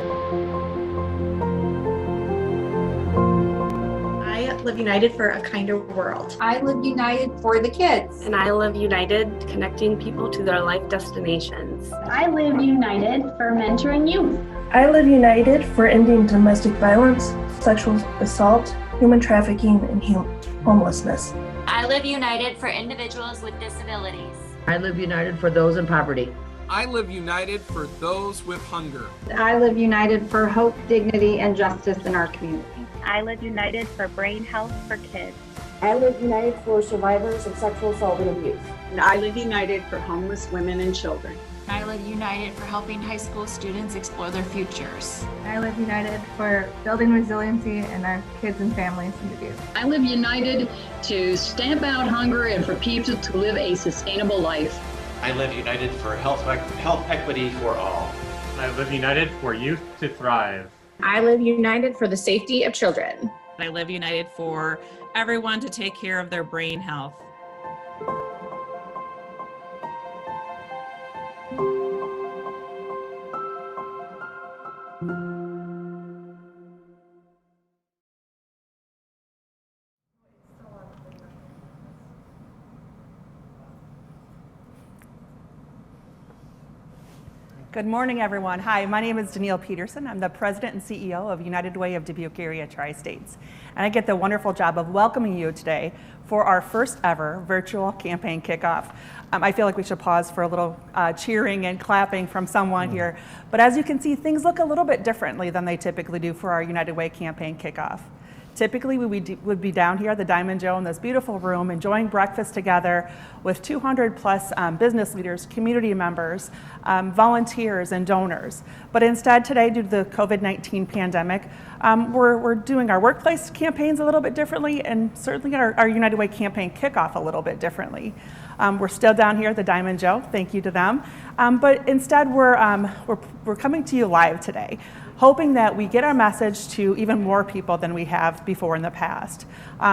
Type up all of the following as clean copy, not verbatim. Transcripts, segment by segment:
I live united for a kinder world. I live united for the kids. And I live united, connecting people to their life destinations. I live united for mentoring youth. I live united for ending domestic violence, sexual assault, human trafficking, and homelessness. I live united for individuals with disabilities. I live united for those in poverty. I live united for those with hunger. I live united for hope, dignity, and justice in our community. I live united for brain health for kids. I live united for survivors of sexual assault and abuse. And I live united for homeless women and children. I live united for helping high school students explore their futures. I live united for building resiliency in our kids and families in Dubuque. I live united to stamp out hunger and for people to live a sustainable life. I live united for health equity for all. I live united for youth to thrive. I live united for the safety of children. I live united for everyone to take care of their brain health. Good morning, everyone. Hi, my name is Danielle Peterson. I'm the president and CEO of United Way of Dubuque Area Tri-States. And I get the wonderful job of welcoming you today for our first ever virtual campaign kickoff. I feel like we should pause for a little cheering and clapping from someone here. But as you can see, things look a little bit differently than they typically do for our United Way campaign kickoff. Typically, we would be down here at the Diamond Joe in this beautiful room enjoying breakfast together with 200 plus business leaders, community members, volunteers, and donors. But instead today, due to the COVID-19 pandemic, we're doing our workplace campaigns a little bit differently, and certainly our United Way campaign kickoff a little bit differently. We're still down here at the Diamond Joe, thank you to them. But instead we're coming to you live today, hoping that we get our message to even more people than we have before in the past.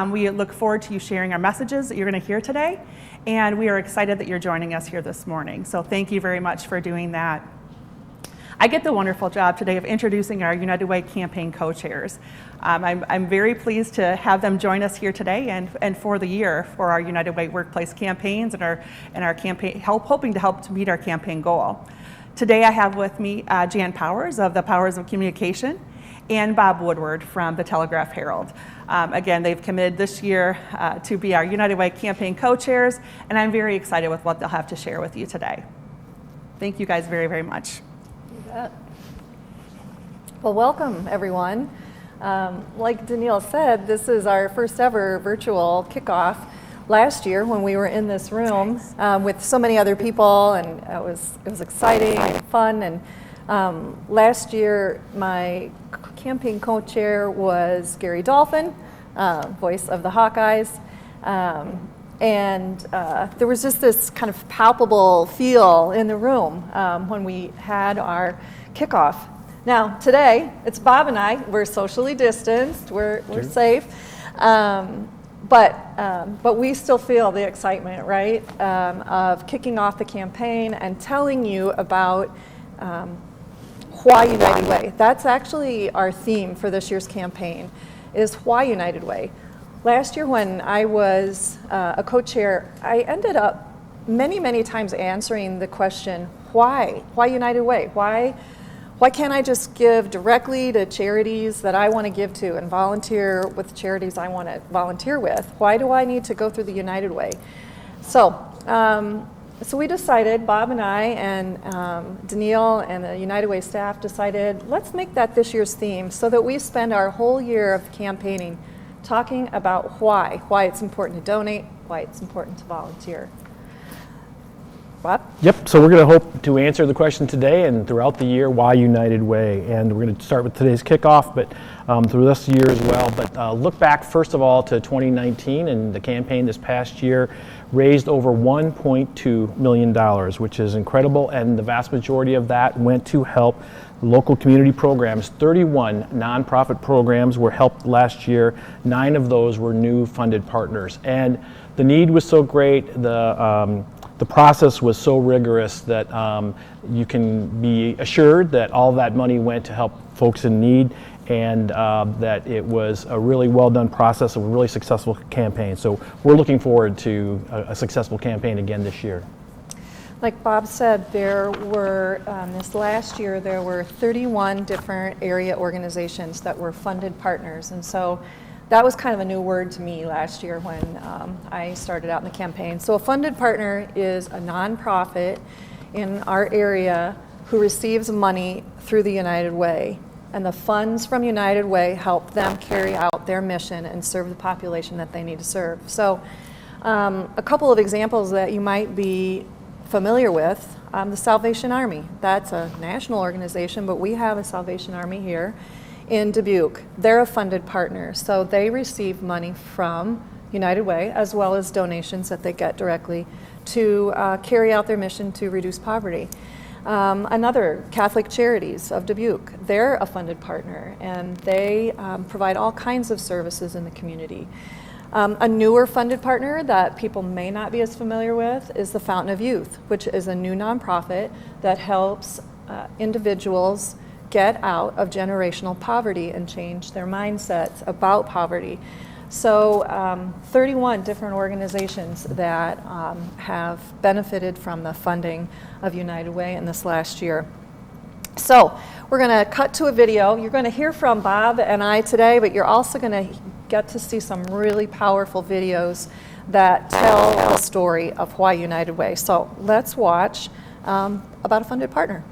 We look forward to you sharing our messages that you're going to hear today, and we are excited that you're joining us here this morning. So thank you very much for doing that. I get the wonderful job today of introducing our United Way campaign co-chairs. I'm very pleased to have them join us here today and for the year for our United Way workplace campaigns and our campaign, hoping to help to meet our campaign goal. Today I have with me Jan Powers of the Powers of Communication and Bob Woodward from the Telegraph Herald. Again, they've committed this year to be our United Way campaign co-chairs, and I'm very excited with what they'll have to share with you today. Thank you guys very, very much. You bet. Well, welcome everyone. Like Danielle said, this is our first ever virtual kickoff. Last year when we were in this room with so many other people, and it was exciting and fun. And last year my campaign co-chair was Gary Dolphin, voice of the Hawkeyes. And there was just this kind of palpable feel in the room when we had our kickoff. Now today it's Bob and I. We're socially distanced. We're safe. But we still feel the excitement, right, of kicking off the campaign and telling you about why United Way. That's actually our theme for this year's campaign, is why United Way. Last year when I was a co-chair, I ended up many times answering the question, why? Why United Way? Why can't I just give directly to charities that I want to give to and volunteer with charities I want to volunteer with? Why do I need to go through the United Way? So we decided, Bob and I and Danielle and the United Way staff decided, let's make that this year's theme so that we spend our whole year of campaigning talking about why it's important to donate, why it's important to volunteer. Bob? Yep, so we're going to hope to answer the question today and throughout the year, why United Way? And we're going to start with today's kickoff, but through this year as well. But look back, first of all, to 2019, and the campaign this past year raised over $1.2 million, which is incredible, and the vast majority of that went to help local community programs. 31 nonprofit programs were helped last year. 9 of those were new funded partners. And the need was so great, the process was so rigorous that you can be assured that all that money went to help folks in need, and that it was a really well done process, a really successful campaign. So we're looking forward to a successful campaign again this year. Like Bob said, there were, this last year, there were 31 different area organizations that were funded partners. And so that was kind of a new word to me last year when I started out in the campaign. So a funded partner is a nonprofit in our area who receives money through the United Way. And the funds from United Way help them carry out their mission and serve the population that they need to serve. So a couple of examples that you might be familiar with, the Salvation Army. That's a national organization, but we have a Salvation Army here in Dubuque. They're a funded partner, so they receive money from United Way as well as donations that they get directly to carry out their mission to reduce poverty. Another, Catholic Charities of Dubuque, they're a funded partner, and they provide all kinds of services in the community. A newer funded partner that people may not be as familiar with is the Fountain of Youth, which is a new nonprofit that helps individuals get out of generational poverty and change their mindsets about poverty. So 31 different organizations that have benefited from the funding of United Way in this last year. So we're going to cut to a video. You're going to hear from Bob and I today, but you're also going to get to see some really powerful videos that tell the story of why United Way. So let's watch about a funded partner.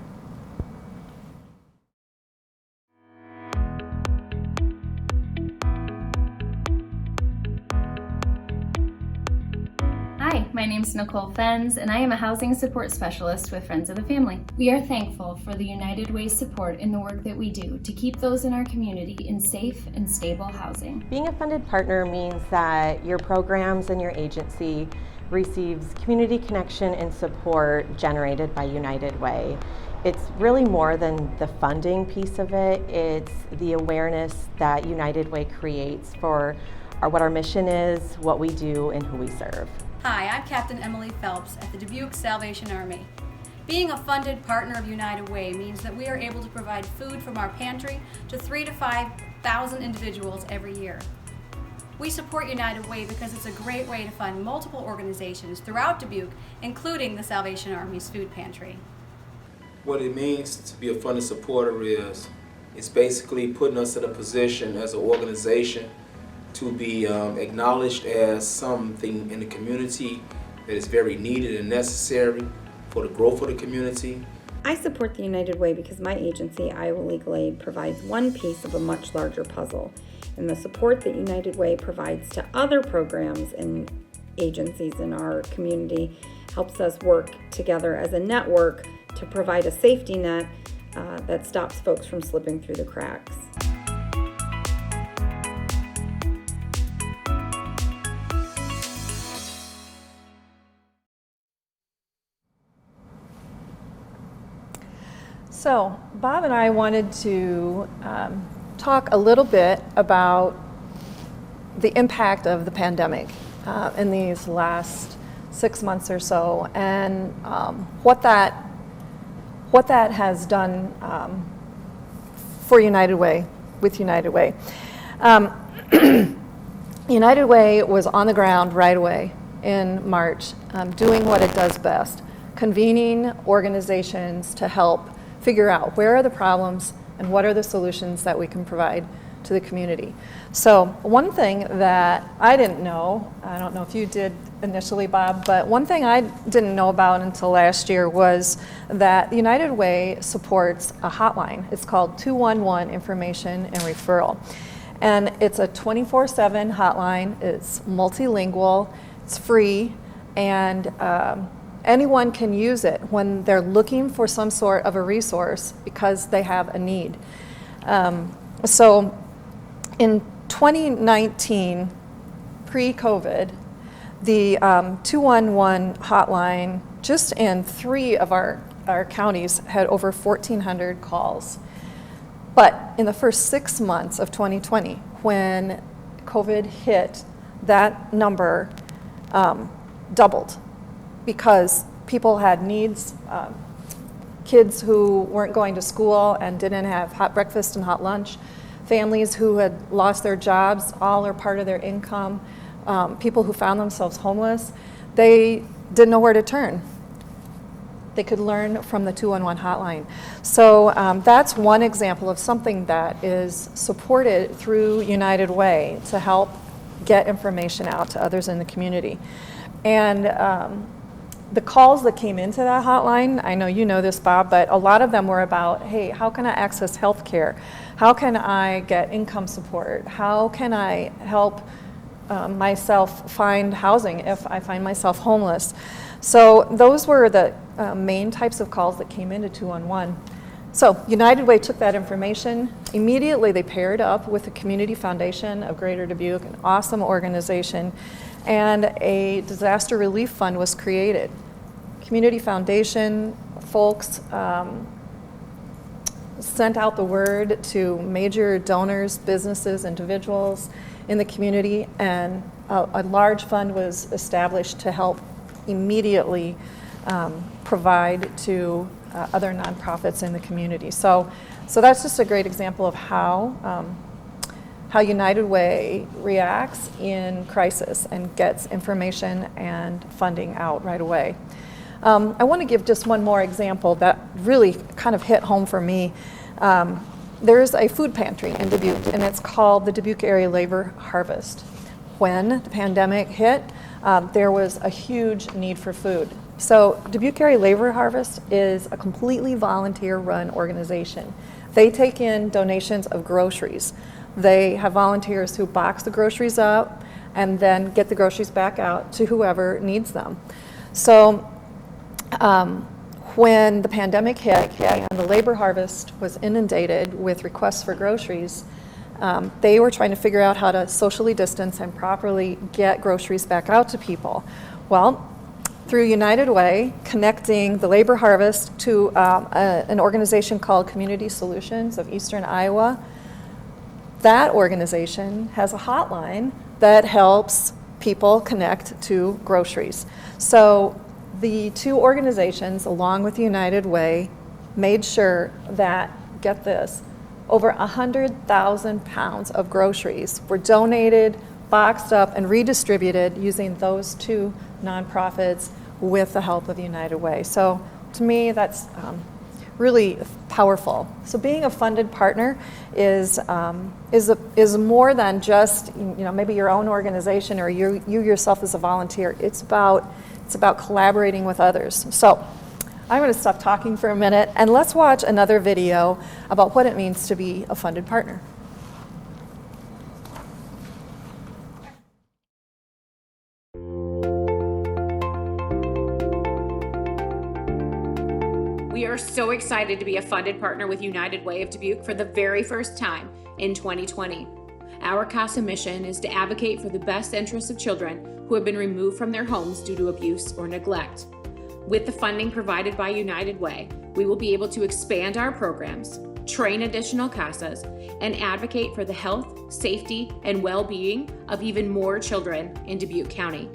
Hi, my name is Nicole Fenz, and I am a housing support specialist with Friends of the Family. We are thankful for the United Way support in the work that we do to keep those in our community in safe and stable housing. Being a funded partner means that your programs and your agency receives community connection and support generated by United Way. It's really more than the funding piece of it. It's the awareness that United Way creates for what our mission is, what we do, and who we serve. Hi, I'm Captain Emily Phelps at the Dubuque Salvation Army. Being a funded partner of United Way means that we are able to provide food from our pantry to 3,000 to 5,000 individuals every year. We support United Way because it's a great way to fund multiple organizations throughout Dubuque, including the Salvation Army's food pantry. What it means to be a funded supporter is it's basically putting us in a position as an organization to be acknowledged as something in the community that is very needed and necessary for the growth of the community. I support the United Way because my agency, Iowa Legal Aid, provides one piece of a much larger puzzle. And the support that United Way provides to other programs and agencies in our community helps us work together as a network to provide a safety net that stops folks from slipping through the cracks. So Bob and I wanted to talk a little bit about the impact of the pandemic in these last 6 months or so, and what that has done for United Way, with United Way. United Way was on the ground right away in March, doing what it does best, convening organizations to help figure out where are the problems and what are the solutions that we can provide to the community. So one thing that I didn't know, I don't know if you did initially, Bob, but one thing I didn't know about until last year was that the United Way supports a hotline. It's called 211 Information and Referral. And it's a 24/7 hotline. It's multilingual, it's free, and anyone can use it when they're looking for some sort of a resource because they have a need. So in 2019, pre-COVID, the 211 hotline, just in 3 of our counties, had over 1,400 calls. But in the first 6 months of 2020, when COVID hit, that number doubled, because people had needs kids who weren't going to school and didn't have hot breakfast and hot lunch, families who had lost their jobs, all are part of their income, people who found themselves homeless. They didn't know where to turn. They could learn from the 211 hotline. So that's one example of something that is supported through United Way to help get information out to others in the community. And the calls that came into that hotline, I know you know this, Bob, but a lot of them were about, hey, how can I access health care? How can I get income support? How can I help myself find housing if I find myself homeless? So those were the main types of calls that came into 211. So United Way took that information. Immediately they paired up with the Community Foundation of Greater Dubuque, an awesome organization, and a disaster relief fund was created. Community Foundation folks sent out the word to major donors, businesses, individuals in the community, and a large fund was established to help immediately provide to other nonprofits in the community. So that's just a great example of how United Way reacts in crisis and gets information and funding out right away. I want to give just one more example that really kind of hit home for me. There's a food pantry in Dubuque, and it's called the Dubuque Area Labor Harvest. When the pandemic hit, there was a huge need for food. So Dubuque Area Labor Harvest is a completely volunteer-run organization. They take in donations of groceries. They have volunteers who box the groceries up and then get the groceries back out to whoever needs them. So when the pandemic hit and the labor harvest was inundated with requests for groceries, they were trying to figure out how to socially distance and properly get groceries back out to people. Well, through United Way, connecting the labor harvest to an organization called Community Solutions of Eastern Iowa, that organization has a hotline that helps people connect to groceries. So the two organizations, along with United Way, made sure that, get this, over 100,000 pounds of groceries were donated, boxed up, and redistributed using those two nonprofits with the help of United Way. So to me, that's really powerful. So being a funded partner is more than just maybe your own organization or you yourself as a volunteer. It's about collaborating with others. So I'm going to stop talking for a minute and let's watch another video about what it means to be a funded partner. We are so excited to be a funded partner with United Way of Dubuque for the very first time in 2020. Our CASA mission is to advocate for the best interests of children who have been removed from their homes due to abuse or neglect. With the funding provided by United Way, we will be able to expand our programs, train additional CASAs, and advocate for the health, safety, and well-being of even more children in Dubuque County.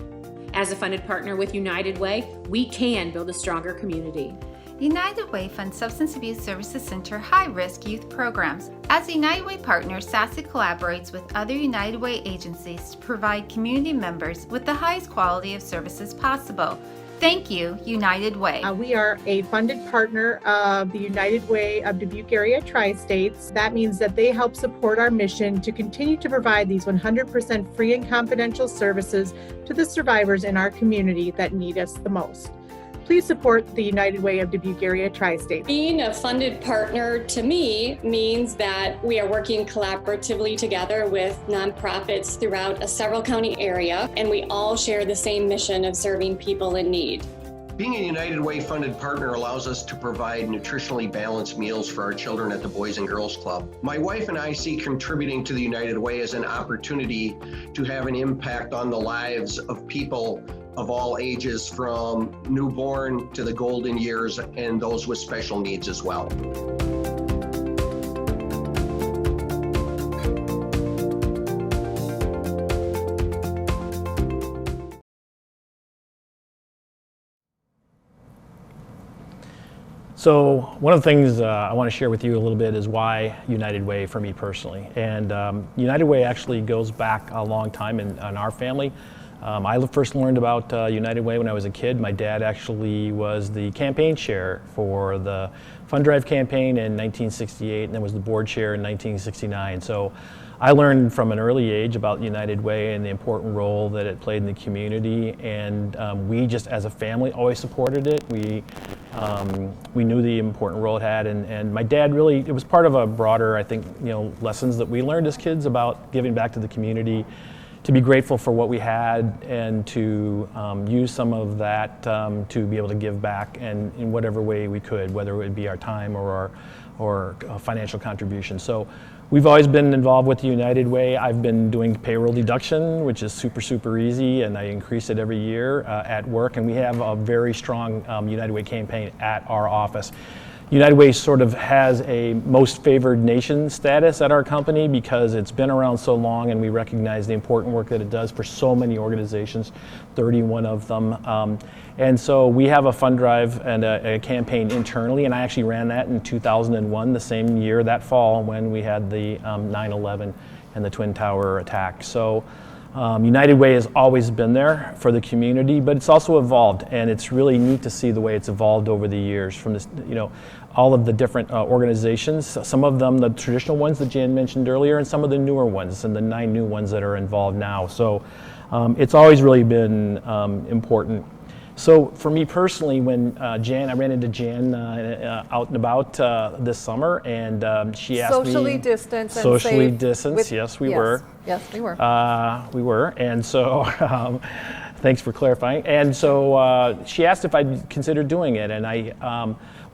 As a funded partner with United Way, we can build a stronger community. United Way funds Substance Abuse Services Center high-risk youth programs. As a United Way partner, SASE collaborates with other United Way agencies to provide community members with the highest quality of services possible. Thank you, United Way. We are a funded partner of the United Way of Dubuque Area Tri-States. That means that they help support our mission to continue to provide these 100% free and confidential services to the survivors in our community that need us the most. Please support the United Way of Dubuque Area Tri-State. Being a funded partner to me means that we are working collaboratively together with nonprofits throughout a several county area, and we all share the same mission of serving people in need. Being a United Way funded partner allows us to provide nutritionally balanced meals for our children at the Boys and Girls Club. My wife and I see contributing to the United Way as an opportunity to have an impact on the lives of people of all ages, from newborn to the golden years, and those with special needs as well. So one of the things I want to share with you a little bit is why United Way for me personally. And United Way actually goes back a long time in our family. I first learned about United Way when I was a kid. My dad actually was the campaign chair for the Fund Drive campaign in 1968 and then was the board chair in 1969. So I learned from an early age about United Way and the important role that it played in the community, and we just as a family always supported it. We knew the important role it had, and my dad really, it was part of a broader, I think, lessons that we learned as kids about giving back to the community, to be grateful for what we had, and to use some of that to be able to give back and in whatever way we could, whether it would be our time or financial contribution. So we've always been involved with the United Way. I've been doing payroll deduction, which is super easy, and I increase it every year at work, and we have a very strong United Way campaign at our office. United Way sort of has a most favored nation status at our company because it's been around so long, and we recognize the important work that it does for so many organizations, 31 of them. And so we have a fund drive and a campaign internally, and I actually ran that in 2001, the same year, that fall, when we had the 9/11 and the Twin Tower attack. So United Way has always been there for the community, but it's also evolved, and it's really neat to see the way it's evolved over the years from this, all of the different organizations, some of them the traditional ones that Jan mentioned earlier, and some of the newer ones, and the 9 new ones that are involved now. So it's always really been important. So for me personally, when I ran into Jan out and about this summer, and she asked socially me... Distance and socially safe distance, yes, we were. Yes, we were. We were, and so thanks for clarifying. And so she asked if I'd consider doing it, and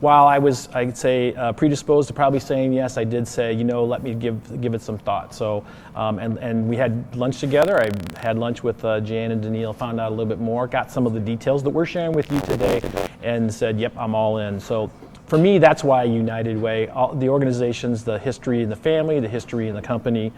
while I was, I'd say, predisposed to probably saying yes, I did say, let me give it some thought. So, and we had lunch together. I had lunch with Jan and Danielle, found out a little bit more, got some of the details that we're sharing with you today, and said, yep, I'm all in. So for me, that's why United Way, the organizations, the history in the family, the history in the company.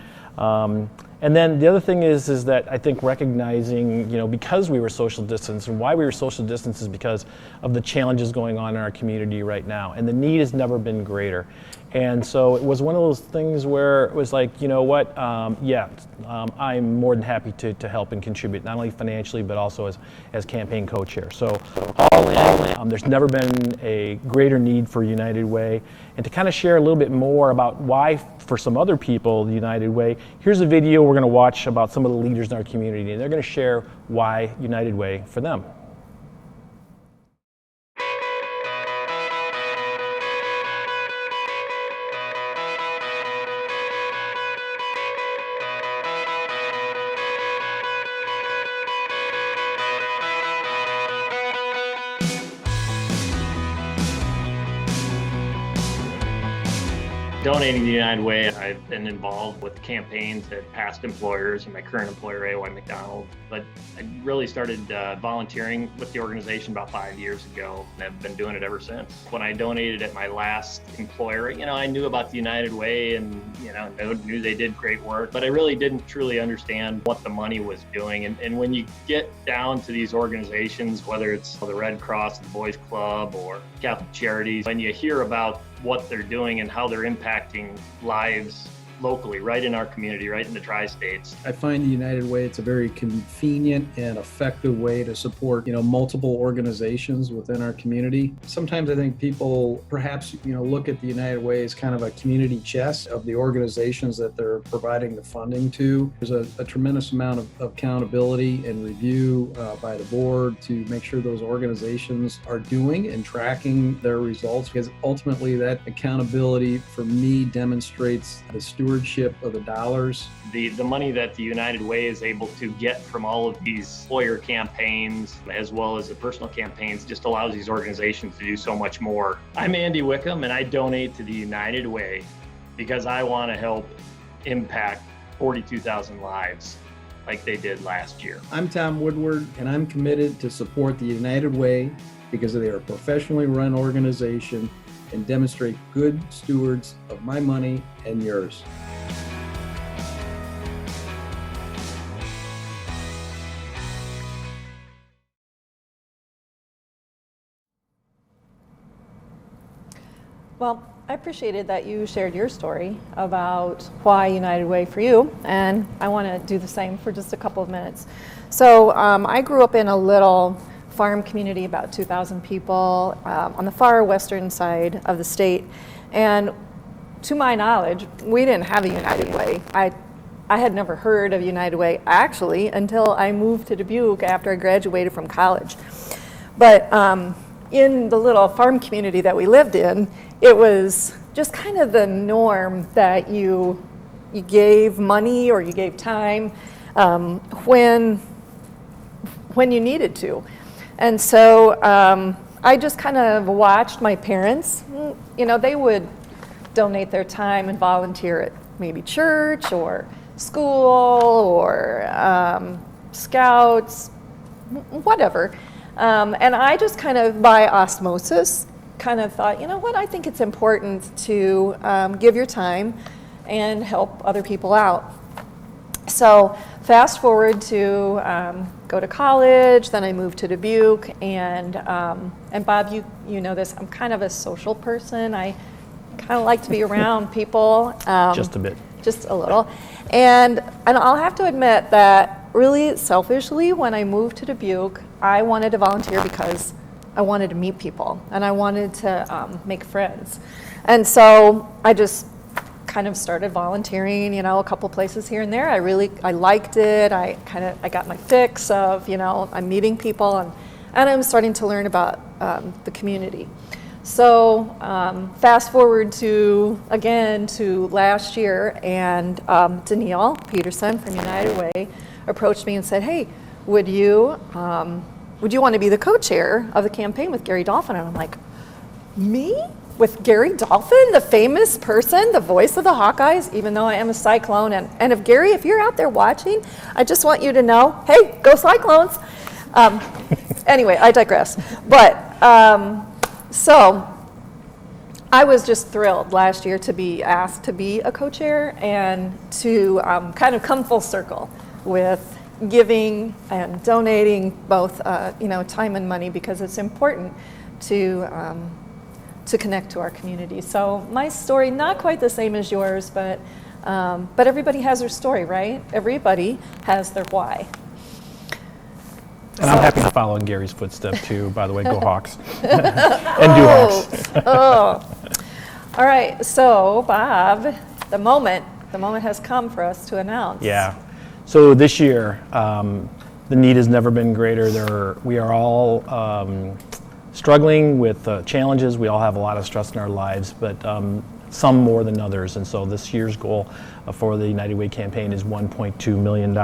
And then the other thing is that I think recognizing, because we were social distance, and why we were social distance is because of the challenges going on in our community right now, and the need has never been greater. And so it was one of those things where it was like, you know what, I'm more than happy to help and contribute, not only financially, but also as campaign co-chair. So all in, there's never been a greater need for United Way. And to kind of share a little bit more about why, for some other people, the United Way, here's a video we're going to watch about some of the leaders in our community, and they're going to share why United Way for them. Donating to the United Way, I've been involved with campaigns at past employers and my current employer, AY McDonald. But I really started volunteering with the organization about 5 years ago, and I've been doing it ever since. When I donated at my last employer, I knew about the United Way and knew they did great work, but I really didn't truly understand what the money was doing. And when you get down to these organizations, whether it's the Red Cross, the Boys Club, or Catholic Charities, when you hear about what they're doing and how they're impacting lives locally, right in our community, right in the tri-states. I find the United Way, it's a very convenient and effective way to support, multiple organizations within our community. Sometimes I think people perhaps, look at the United Way as kind of a community chest of the organizations that they're providing the funding to. There's a tremendous amount of accountability and review by the board to make sure those organizations are doing and tracking their results, because ultimately that accountability for me demonstrates the stewardship of the dollars. The money that the United Way is able to get from all of these employer campaigns, as well as the personal campaigns, just allows these organizations to do so much more. I'm Andy Wickham, and I donate to the United Way because I want to help impact 42,000 lives like they did last year. I'm Tom Woodward, and I'm committed to support the United Way because they are a professionally run organization and demonstrate good stewards of my money and yours. Well, I appreciated that you shared your story about why United Way for you, and I want to do the same for just a couple of minutes. So I grew up in a little farm community, about 2,000 people, on the far western side of the state, and to my knowledge, we didn't have a United Way. I had never heard of United Way, actually, until I moved to Dubuque after I graduated from college. But in the little farm community that we lived in, it was just kind of the norm that you gave money or you gave time when you needed to. And so I just kind of watched my parents. You know, they would donate their time and volunteer at maybe church or school or scouts, whatever. And I just kind of, by osmosis, kind of thought, you know what, I think it's important to give your time and help other people out. So fast forward to go to college, then I moved to Dubuque, and Bob, you know this, I'm kind of a social person. I kind of like to be around people. Just a bit. Just a little. And I'll have to admit that really selfishly, when I moved to Dubuque, I wanted to volunteer because I wanted to meet people and I wanted to make friends. And so I just kind of started volunteering, you know, a couple places here and there. I liked it. I got my fix of, you know, I'm meeting people and I'm starting to learn about the community. So fast forward to last year, and Danielle Peterson from United Way approached me and said, hey, would you want to be the co-chair of the campaign with Gary Dolphin? And I'm like, me? With Gary Dolphin, the famous person, the voice of the Hawkeyes, even though I am a Cyclone. And if you're out there watching, I just want you to know, hey, go Cyclones. Anyway, I digress. But so I was just thrilled last year to be asked to be a co-chair and to kind of come full circle with giving and donating both time and money, because it's important to connect to our community. So my story, not quite the same as yours, but everybody has their story, right? Everybody has their why. And I'm happy to follow in Gary's footsteps too, by the way. Go Hawks. And do Hawks. All right, so Bob, the moment has come for us to announce. Yeah. So this year, the need has never been greater. We are all struggling with challenges. We all have a lot of stress in our lives, but some more than others. And so this year's goal for the United Way campaign is $1.2 million.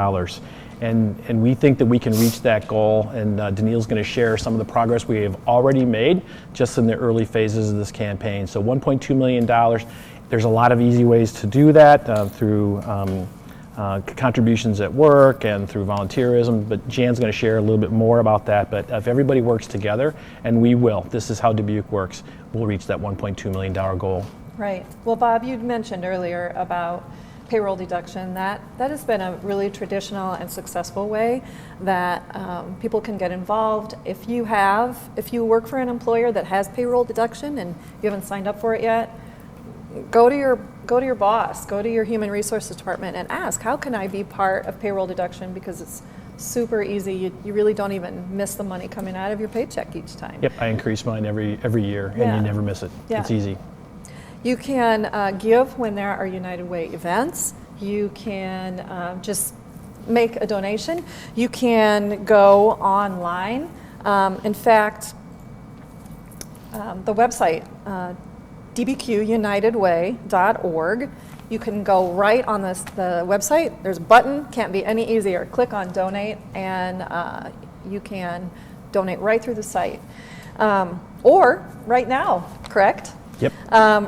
And we think that we can reach that goal, and Danielle's going to share some of the progress we have already made just in the early phases of this campaign. So $1.2 million, there's a lot of easy ways to do that through contributions at work and through volunteerism, but Jan's going to share a little bit more about that. But if everybody works together, and we will, this is how Dubuque works, we'll reach that $1.2 million goal. Right. Well, Bob, you mentioned earlier about payroll deduction. That has been a really traditional and successful way that people can get involved. If you work for an employer that has payroll deduction and you haven't signed up for it yet, go to your boss, go to your human resources department and ask, how can I be part of payroll deduction? Because it's super easy. You really don't even miss the money coming out of your paycheck each time. Yep, I increase mine every year, and you never miss it. Yeah. It's easy. You can give when there are United Way events. You can just make a donation. You can go online. In fact, the website, dbqunitedway.org, you can go right on the website. There's a button, can't be any easier. Click on donate, and you can donate right through the site. Or right now, correct? Yep.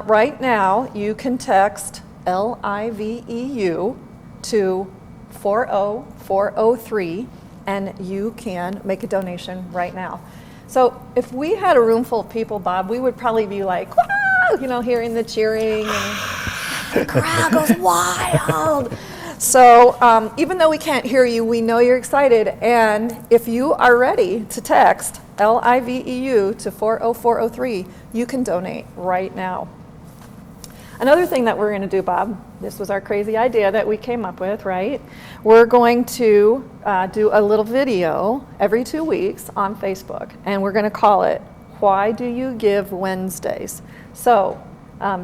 Right now, you can text LIVEU to 40403, and you can make a donation right now. So if we had a room full of people, Bob, we would probably be like, wow, hearing the cheering, and the crowd goes wild. So even though we can't hear you, we know you're excited. And if you are ready to text LIVEU to 40403, you can donate right now. Another thing that we're going to do, Bob, this was our crazy idea that we came up with, right? We're going to do a little video every 2 weeks on Facebook, and we're going to call it, Why Do You Give Wednesdays? So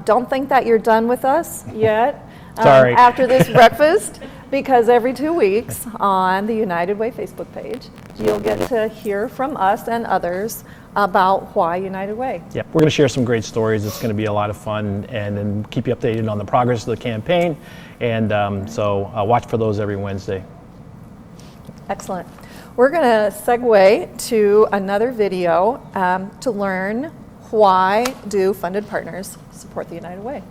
don't think that you're done with us yet after this breakfast, because every 2 weeks on the United Way Facebook page, you'll get to hear from us and others about why United Way. Yeah, we're going to share some great stories. It's going to be a lot of fun, and keep you updated on the progress of the campaign. And so watch for those every Wednesday. Excellent. We're going to segue to another video to learn why do funded partners support the United Way.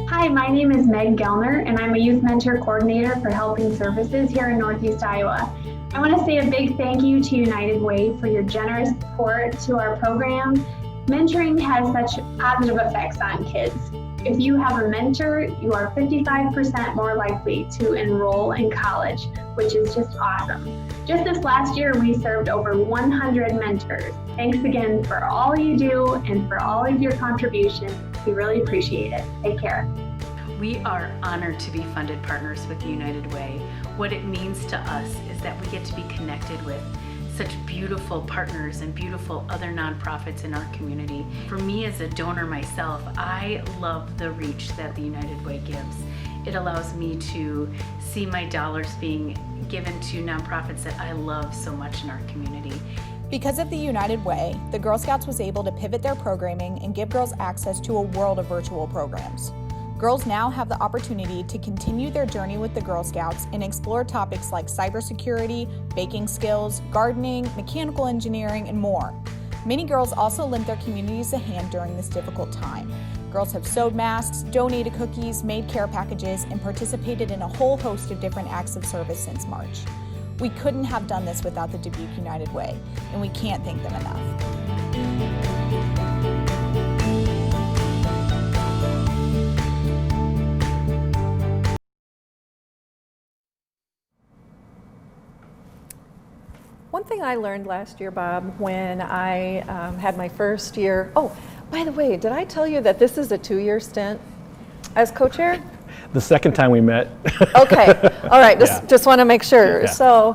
Hi, my name is Meg Gellner, and I'm a Youth Mentor Coordinator for Helping Services here in Northeast Iowa. I want to say a big thank you to United Way for your generous support to our program. Mentoring has such positive effects on kids. If you have a mentor, you are 55% more likely to enroll in college, which is just awesome. Just this last year, we served over 100 mentors. Thanks again for all you do and for all of your contributions. We really appreciate it. Take care. We are honored to be funded partners with the United Way. What it means to us is that we get to be connected with such beautiful partners and beautiful other nonprofits in our community. For me as a donor myself, I love the reach that the United Way gives. It allows me to see my dollars being given to nonprofits that I love so much in our community. Because of the United Way, the Girl Scouts was able to pivot their programming and give girls access to a world of virtual programs. Girls now have the opportunity to continue their journey with the Girl Scouts and explore topics like cybersecurity, baking skills, gardening, mechanical engineering, and more. Many girls also lent their communities a hand during this difficult time. Girls have sewed masks, donated cookies, made care packages, and participated in a whole host of different acts of service since March. We couldn't have done this without the Dubuque United Way, and we can't thank them enough. One thing I learned last year, Bob, when I had my first year, oh, by the way, did I tell you that this is a 2-year stint as co-chair? The second time we met. Okay, all right, Yeah. just want to make sure. Yeah. So,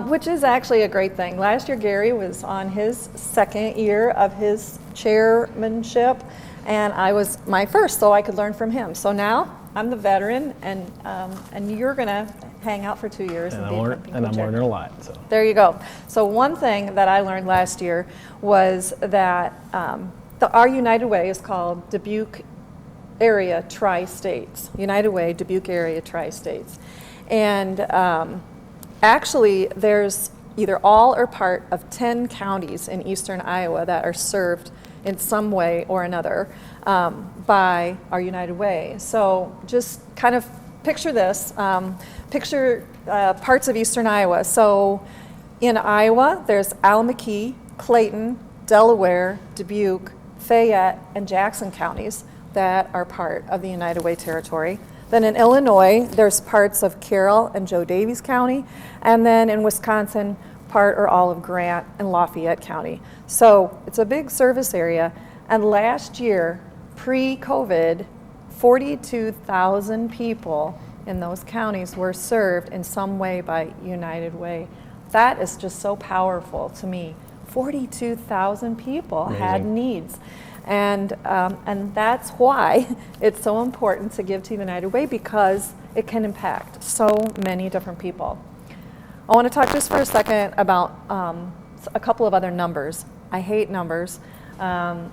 which is actually a great thing. Last year, Gary was on his second year of his chairmanship, and I was my first, so I could learn from him. So now I'm the veteran, and you're going to hang out for 2 years. And be I'm co-chair. learning a lot. So. There you go. So one thing that I learned last year was that our United Way is called Dubuque Area Tri-States. United Way, Dubuque Area Tri-States. And actually there's either all or part of 10 counties in eastern Iowa that are served in some way or another by our United Way. So just kind of picture this. Picture parts of eastern Iowa. So in Iowa, there's Alameda, Clayton, Delaware, Dubuque, Fayette, and Jackson counties that are part of the United Way territory. Then in Illinois, there's parts of Carroll and Joe Davies County. And then in Wisconsin, part or all of Grant and Lafayette County. So it's a big service area. And last year, pre-COVID, 42,000 people in those counties were served in some way by United Way. That is just so powerful to me. 42,000 people had needs. And that's why it's so important to give to United Way, because it can impact so many different people. I want to talk just for a second about a couple of other numbers. I hate numbers. I'm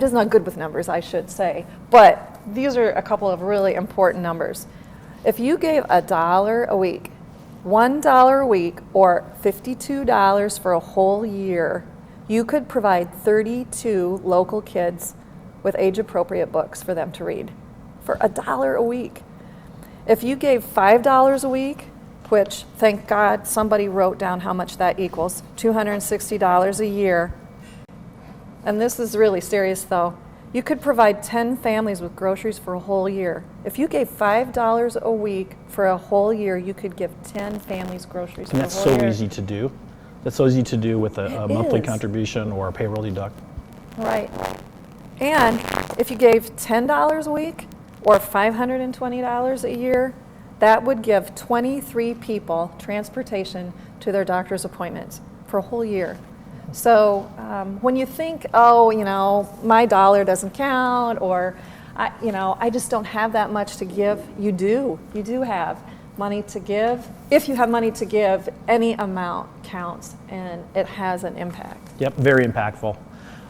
just not good with numbers, I should say. But these are a couple of really important numbers. If you gave $1 a week, $1 a week, or $52 for a whole year, you could provide 32 local kids with age-appropriate books for them to read for $1 a week. If you gave $5 a week, which, thank God, somebody wrote down how much that equals, $260 a year, and this is really serious though, you could provide 10 families with groceries for a whole year. If you gave $5 a week for a whole year, you could give 10 families groceries for a whole year. And that's so easy to do. That's so easy to do with a monthly contribution or a payroll deduct. Right. And if you gave $10 a week or $520 a year, that would give 23 people transportation to their doctor's appointments for a whole year. So when you think, oh, you know, my dollar doesn't count, or I just don't have that much to give, you do. You do have money to give. If you have money to give, any amount counts, and it has an impact. Yep, very impactful.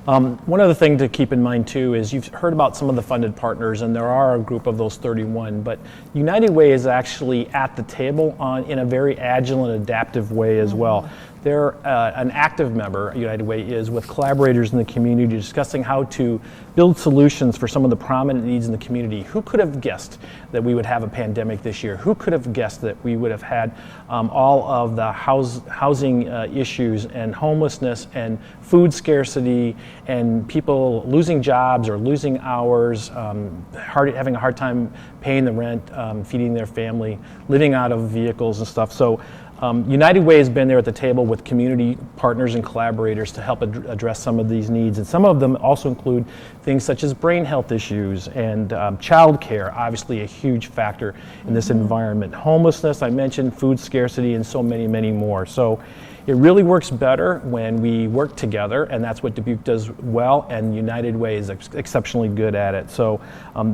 One other thing to keep in mind too is you've heard about some of the funded partners, and there are a group of those 31, but United Way is actually at the table in a very agile and adaptive way as well. They're an active member, United Way is, with collaborators in the community discussing how to build solutions for some of the prominent needs in the community. Who could have guessed that we would have a pandemic this year? Who could have guessed that we would have had all of the housing issues and homelessness and food scarcity and people losing jobs or losing hours, having a hard time paying the rent, feeding their family, living out of vehicles and stuff. So United Way has been there at the table with community partners and collaborators to help address some of these needs. And some of them also include things such as brain health issues and child care, obviously a huge factor in this environment. Homelessness, I mentioned, food scarcity, and so many, many more. So it really works better when we work together, and that's what Dubuque does well, and United Way is exceptionally good at it. So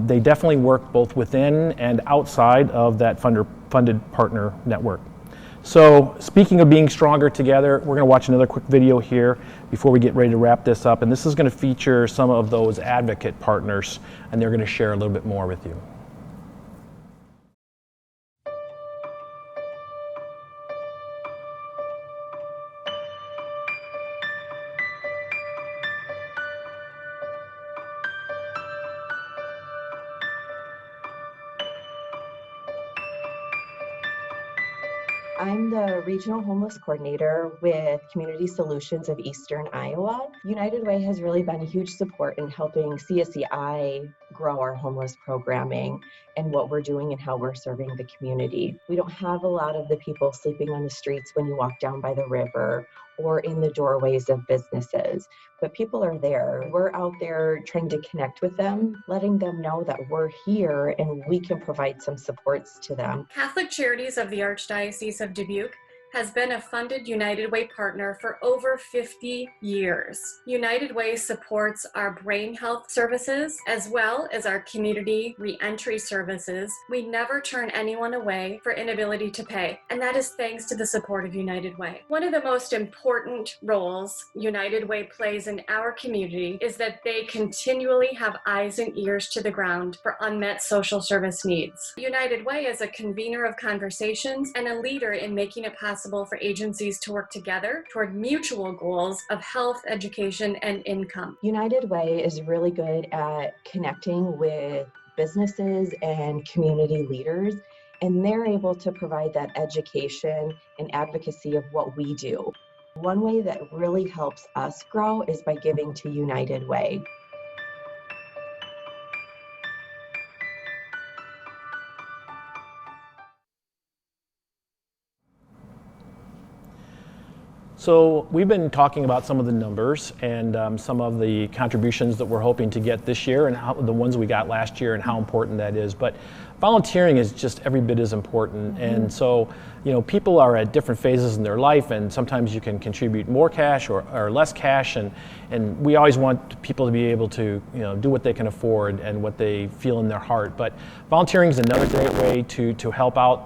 they definitely work both within and outside of that funded partner network. So speaking of being stronger together, we're going to watch another quick video here before we get ready to wrap this up. And this is going to feature some of those advocate partners, and they're going to share a little bit more with you. I'm the Regional Homeless Coordinator with Community Solutions of Eastern Iowa. United Way has really been a huge support in helping CSEI grow our homeless programming and what we're doing and how we're serving the community. We don't have a lot of the people sleeping on the streets when you walk down by the river or in the doorways of businesses, but people are there. We're out there trying to connect with them, letting them know that we're here and we can provide some supports to them. Catholic Charities of the Archdiocese of Dubuque has been a funded United Way partner for over 50 years. United Way supports our brain health services as well as our community reentry services. We never turn anyone away for inability to pay, and that is thanks to the support of United Way. One of the most important roles United Way plays in our community is that they continually have eyes and ears to the ground for unmet social service needs. United Way is a convener of conversations and a leader in making it possible for agencies to work together toward mutual goals of health, education, and income. United Way is really good at connecting with businesses and community leaders, and they're able to provide that education and advocacy of what we do. One way that really helps us grow is by giving to United Way. So we've been talking about some of the numbers and some of the contributions that we're hoping to get this year and the ones we got last year and how important that is. But volunteering is just every bit as important. And so, you know, people are at different phases in their life, and sometimes you can contribute more cash or less cash. And we always want people to be able to, you know, do what they can afford and what they feel in their heart. But volunteering is another great way to help out.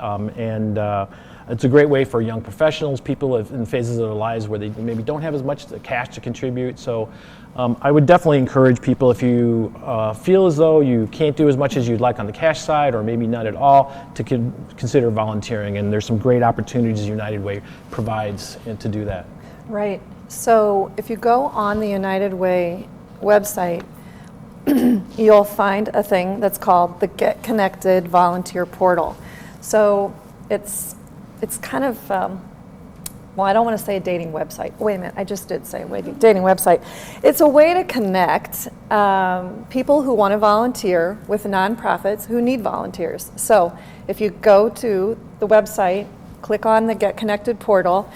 It's a great way for young professionals, people in phases of their lives where they maybe don't have as much cash to contribute. So I would definitely encourage people, if you feel as though you can't do as much as you'd like on the cash side, or maybe none at all, to consider volunteering. And there's some great opportunities United Way provides to do that. Right. So if you go on the United Way website, you'll find a thing that's called the Get Connected Volunteer Portal. So it's kind of well, I don't want to say a dating website. Wait a minute, I just did say a dating website. It's a way to connect people who want to volunteer with nonprofits who need volunteers. So if you go to the website, click on the Get Connected portal,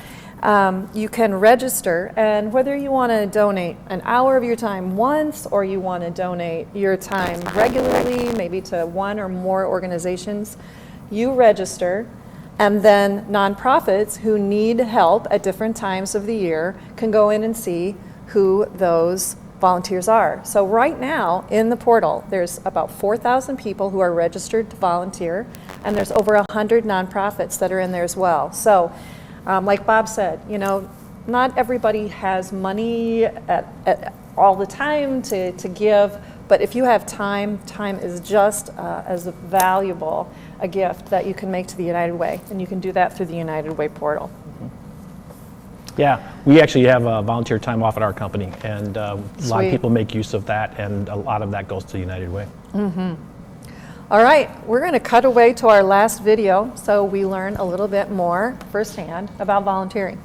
you can register, and whether you want to donate an hour of your time once or you want to donate your time regularly, maybe to one or more organizations, you register. And then nonprofits who need help at different times of the year can go in and see who those volunteers are. So right now in the portal, there's about 4,000 people who are registered to volunteer, and there's over 100 nonprofits that are in there as well. So like Bob said, you know, not everybody has money at all the time to give, but if you have time is just as valuable a gift that you can make to the United Way, and you can do that through the United Way portal. Yeah, we actually have volunteer time off at our company, and a lot of people make use of that, and a lot of that goes to United Way. All right, we're going to cut away to our last video so we learn a little bit more firsthand about volunteering.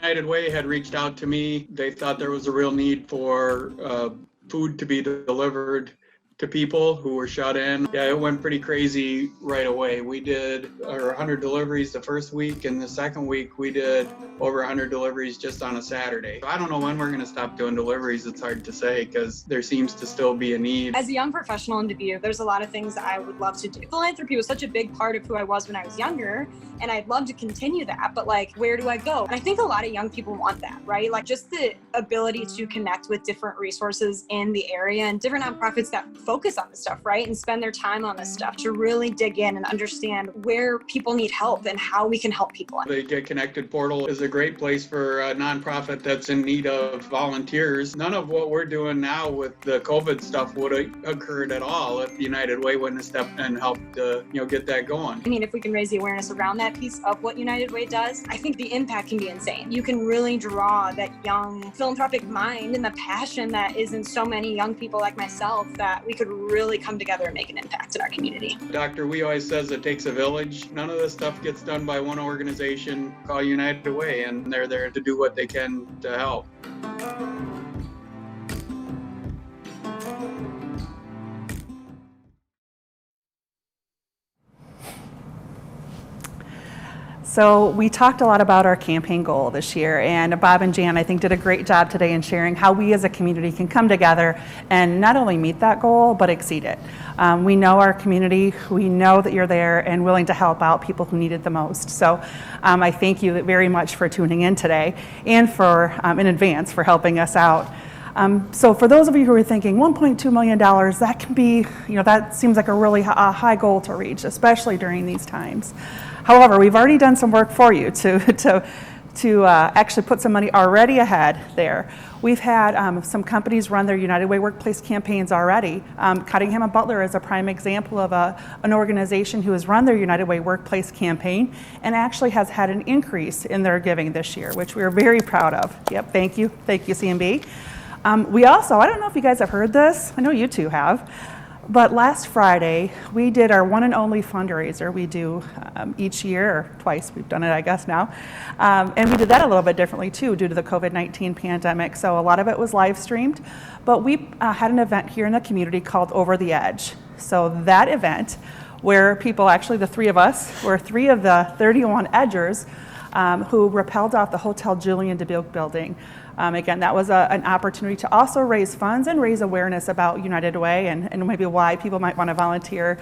United Way had reached out to me. They thought there was a real need for food to be delivered to people who were shut in. Yeah, it went pretty crazy right away. We did over 100 deliveries the first week, and the second week we did over 100 deliveries just on a Saturday. I don't know when we're going to stop doing deliveries. It's hard to say because there seems to still be a need. As a young professional in Dubuque, there's a lot of things that I would love to do. Philanthropy was such a big part of who I was when I was younger, and I'd love to continue that, but like, where do I go? And I think a lot of young people want that, right? Like just the ability to connect with different resources in the area and different nonprofits that focus on this stuff, right? And spend their time on this stuff to really dig in and understand where people need help and how we can help people. The Get Connected portal is a great place for a nonprofit that's in need of volunteers. None of what we're doing now with the COVID stuff would have occurred at all if United Way wouldn't have stepped and helped get that going. I mean, if we can raise the awareness around that piece of what United Way does, I think the impact can be insane. You can really draw that young philanthropic mind and the passion that is in so many young people like myself that we could really come together and make an impact in our community. Dr. Wee always says it takes a village. None of this stuff gets done by one organization called United Way, and they're there to do what they can to help. So we talked a lot about our campaign goal this year, and Bob and Jan, I think, did a great job today in sharing how we as a community can come together and not only meet that goal, but exceed it. We know our community, we know that you're there and willing to help out people who need it the most. So I thank you very much for tuning in today and for, in advance, for helping us out. So for those of you who are thinking $1.2 million, that can be, that seems like a really high goal to reach, especially during these times. However, we've already done some work for you to actually put some money already ahead there. We've had some companies run their United Way workplace campaigns already. Cottingham and Butler is a prime example of an organization who has run their United Way workplace campaign and actually has had an increase in their giving this year, which we are very proud of. Yep, thank you, CMB. We also, I don't know if you guys have heard this, I know you two have, but last Friday, we did our one and only fundraiser we do each year, or twice, we've done it I guess now. And we did that a little bit differently too due to the COVID-19 pandemic, so a lot of it was live streamed. But we had an event here in the community called Over the Edge. So that event, where people, actually the three of us, were three of the 31 edgers who rappelled off the Hotel Julian Dubuque building. Again, that was an opportunity to also raise funds and raise awareness about United Way and maybe why people might want to volunteer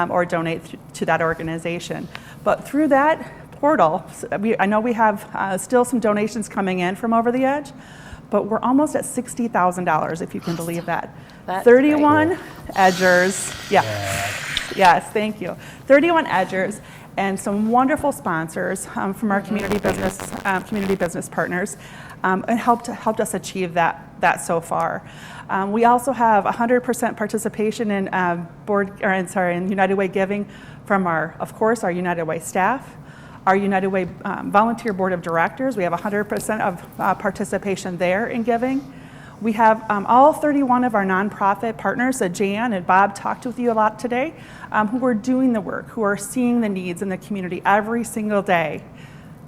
or donate to that organization. But through that portal, I know we have still some donations coming in from Over the Edge, but we're almost at $60,000, if you can believe that. That's 31 great. Edgers, yes, thank you. 31 edgers. and some wonderful sponsors from our community business partners, and helped us achieve that so far. We also have 100% participation in in United Way giving from our United Way staff, our United Way volunteer board of directors. We have 100% of participation there in giving. We have all 31 of our nonprofit partners that Jan and Bob talked with you a lot today, who are doing the work, who are seeing the needs in the community every single day.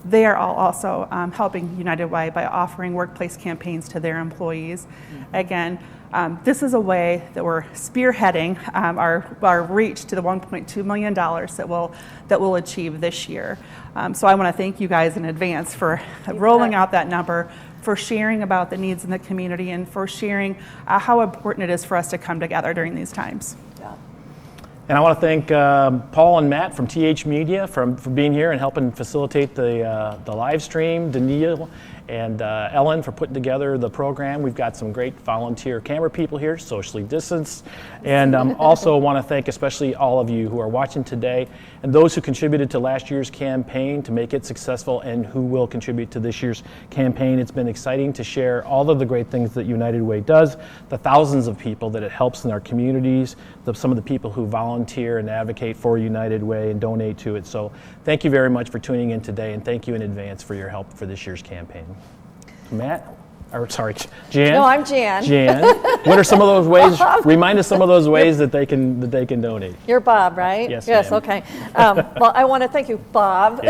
They are all also helping United Way by offering workplace campaigns to their employees. Again, this is a way that we're spearheading our reach to the $1.2 million that we'll achieve this year. So I want to thank you guys in advance for rolling out that number, for sharing about the needs in the community, and for sharing how important it is for us to come together during these times. And I want to thank Paul and Matt from TH Media for being here and helping facilitate the live stream, Danielle and Ellen for putting together the program. We've got some great volunteer camera people here, socially distanced. And also want to thank especially all of you who are watching today and those who contributed to last year's campaign to make it successful and who will contribute to this year's campaign. It's been exciting to share all of the great things that United Way does, the thousands of people that it helps in our communities, some of the people who volunteer and advocate for United Way and donate to it. So thank you very much for tuning in today, and thank you in advance for your help for this year's campaign. Jan. No, I'm Jan. Jan, what are some of those ways? Remind us some of those ways that they can donate. You're Bob, right? Yes, Yes. ma'am. Okay. Well, I want to thank you, Bob,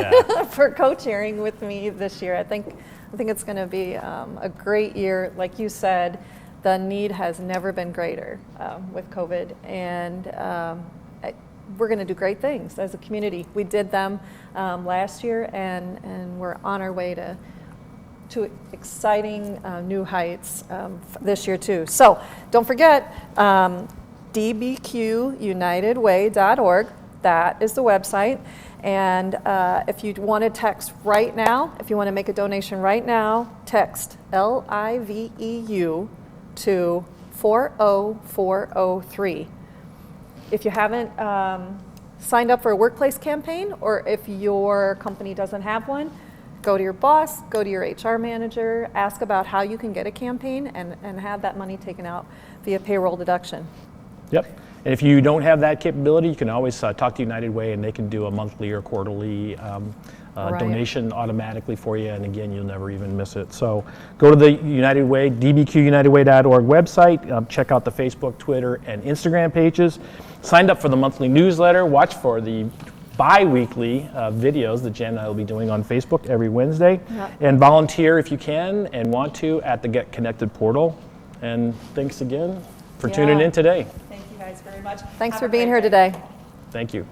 for co-chairing with me this year. I think it's going to be a great year. Like you said, the need has never been greater with COVID, and we're going to do great things as a community. We did them last year, and we're on our way to exciting new heights this year too. So don't forget, dbqunitedway.org, that is the website. And if you want to text right now, if you want to make a donation right now, text LIVEU to 40403. If you haven't signed up for a workplace campaign, or if your company doesn't have one, go to your boss, go to your HR manager, ask about how you can get a campaign and have that money taken out via payroll deduction. Yep. And if you don't have that capability, you can always talk to United Way, and they can do a monthly or quarterly donation automatically for you. And again, you'll never even miss it. So go to the United Way, dbqunitedway.org website. Check out the Facebook, Twitter, and Instagram pages. Sign up for the monthly newsletter. Watch for the bi-weekly videos that Jen and I will be doing on Facebook every Wednesday. Yep. And volunteer if you can and want to at the Get Connected portal. And thanks again for tuning in today. Thank you guys very much. Thanks for being here today. Thank you.